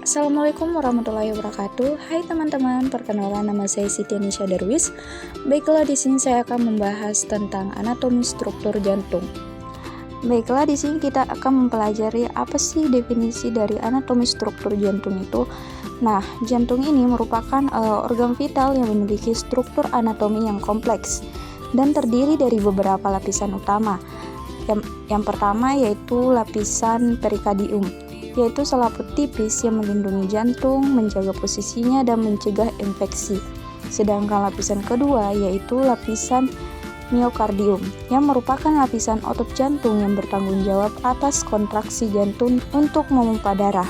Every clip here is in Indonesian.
Assalamualaikum warahmatullahi wabarakatuh. Hai teman-teman, perkenalkan nama saya Siti Anisha Darwis. Baiklah, di sini saya akan membahas tentang anatomi struktur jantung. Baiklah, di sini kita akan mempelajari apa sih definisi dari anatomi struktur jantung itu. Nah, jantung ini merupakan organ vital yang memiliki struktur anatomi yang kompleks dan terdiri dari beberapa lapisan utama. Yang pertama yaitu lapisan perikardium, yaitu selaput tipis yang melindungi jantung, menjaga posisinya, dan mencegah infeksi. Sedangkan lapisan kedua yaitu lapisan miokardium, yang merupakan lapisan otot jantung yang bertanggung jawab atas kontraksi jantung untuk memompa darah.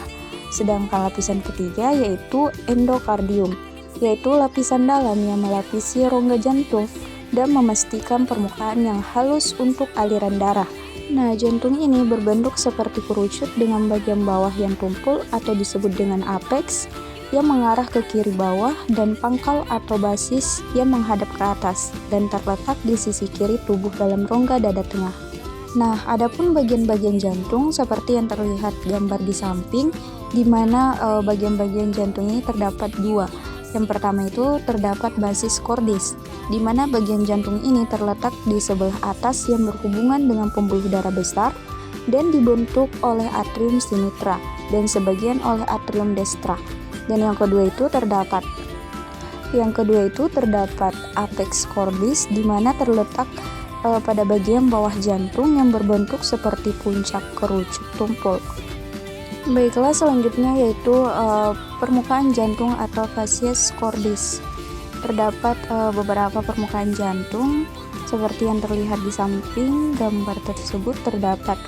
Sedangkan lapisan ketiga yaitu endokardium, yaitu lapisan dalam yang melapisi rongga jantung dan memastikan permukaan yang halus untuk aliran darah. Nah, jantung ini berbentuk seperti kerucut dengan bagian bawah yang tumpul atau disebut dengan apex yang mengarah ke kiri bawah dan pangkal atau basis yang menghadap ke atas dan terletak di sisi kiri tubuh dalam rongga dada tengah. Nah, adapun bagian-bagian jantung seperti yang terlihat gambar di samping, di mana bagian-bagian jantung ini terdapat dua. Yang pertama itu terdapat basis cordis, di mana bagian jantung ini terletak di sebelah atas yang berhubungan dengan pembuluh darah besar dan dibentuk oleh atrium sinistra dan sebagian oleh atrium destra. Dan yang kedua itu terdapat apex cordis, di mana terletak pada bagian bawah jantung yang berbentuk seperti puncak kerucut tumpul. Baiklah, selanjutnya yaitu permukaan jantung atau fascies cordis. Terdapat beberapa permukaan jantung seperti yang terlihat di samping gambar tersebut. Terdapat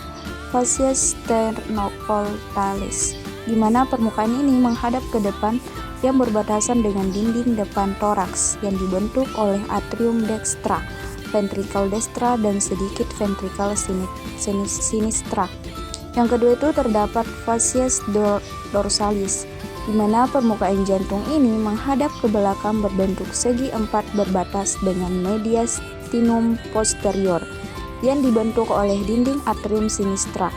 fascies sternococcygealis, di mana permukaan ini menghadap ke depan yang berbatasan dengan dinding depan toraks yang dibentuk oleh atrium dextra, ventricle destra, dan sedikit ventricle sinistra. Yang kedua itu terdapat fascies dorsalis, di mana permukaan jantung ini menghadap ke belakang berbentuk segi empat berbatas dengan mediastinum posterior yang dibentuk oleh dinding atrium sinistra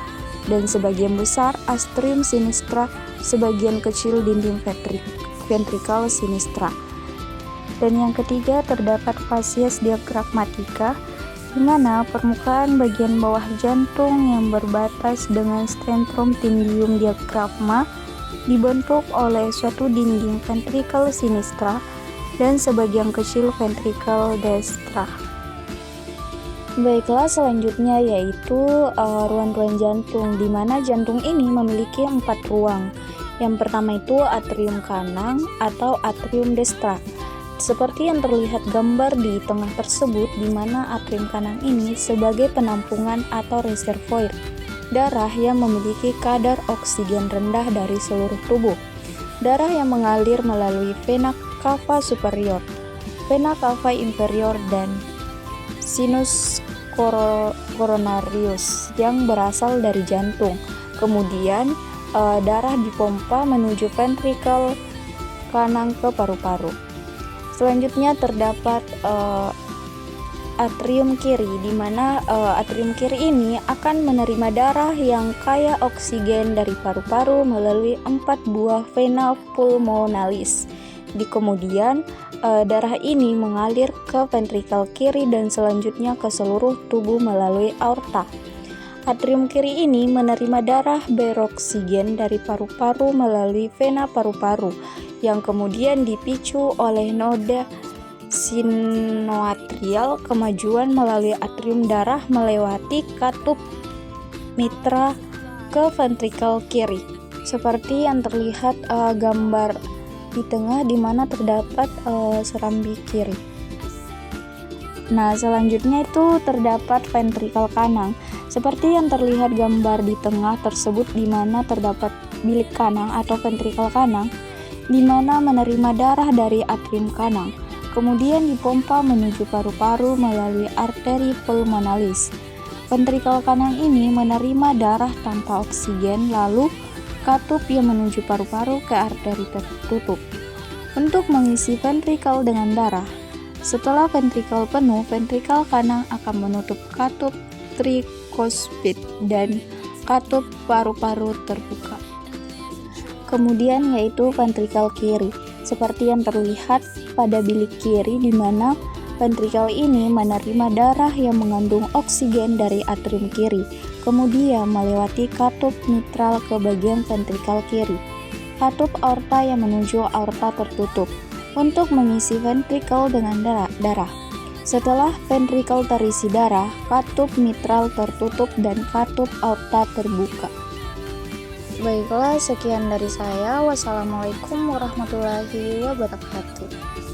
dan sebagian besar atrium sinistra, sebagian kecil dinding ventricle sinistra. Dan yang ketiga terdapat fascies diafragmatica, di mana permukaan bagian bawah jantung yang berbatas dengan centrum tendium diafragma dibentuk oleh suatu dinding ventricle sinistra dan sebagian kecil ventricle destra. Baiklah, selanjutnya yaitu ruang-ruang jantung, di mana jantung ini memiliki 4 ruang. Yang pertama itu atrium kanan atau atrium destra, seperti yang terlihat gambar di tengah tersebut, di mana atrium kanan ini sebagai penampungan atau reservoir darah yang memiliki kadar oksigen rendah dari seluruh tubuh. Darah yang mengalir melalui vena cava superior, vena cava inferior, dan sinus coronarius yang berasal dari jantung. Kemudian darah dipompa menuju ventricle kanan ke paru-paru. Selanjutnya terdapat atrium kiri, di mana atrium kiri ini akan menerima darah yang kaya oksigen dari paru-paru melalui 4 buah vena pulmonalis. Kemudian darah ini mengalir ke ventrikel kiri dan selanjutnya ke seluruh tubuh melalui aorta. Atrium kiri ini menerima darah beroksigen dari paru-paru melalui vena paru-paru yang kemudian dipicu oleh noda sinoatrial kemajuan melalui atrium darah melewati katup mitra ke ventrikel kiri, seperti yang terlihat gambar di tengah, di mana terdapat serambi kiri. Nah, selanjutnya itu terdapat ventrikel kanan, seperti yang terlihat gambar di tengah tersebut, di mana terdapat bilik kanan atau ventrikel kanan, di mana menerima darah dari atrium kanan, kemudian dipompa menuju paru-paru melalui arteri pulmonalis. Ventrikel kanan ini menerima darah tanpa oksigen, lalu katup yang menuju paru-paru ke arteri tertutup untuk mengisi ventrikel dengan darah. Setelah ventrikel penuh, ventrikel kanan akan menutup katup trikospid dan katup paru-paru terbuka. Kemudian yaitu ventrikel kiri, seperti yang terlihat pada bilik kiri di mana ventrikel ini menerima darah yang mengandung oksigen dari atrium kiri, kemudian melewati katup mitral ke bagian ventrikel kiri. Katup aorta yang menuju aorta tertutup untuk mengisi ventrikel dengan darah. Setelah ventrikel terisi darah, katup mitral tertutup dan katup aorta terbuka. Baiklah, sekian dari saya. Wassalamualaikum warahmatullahi wabarakatuh.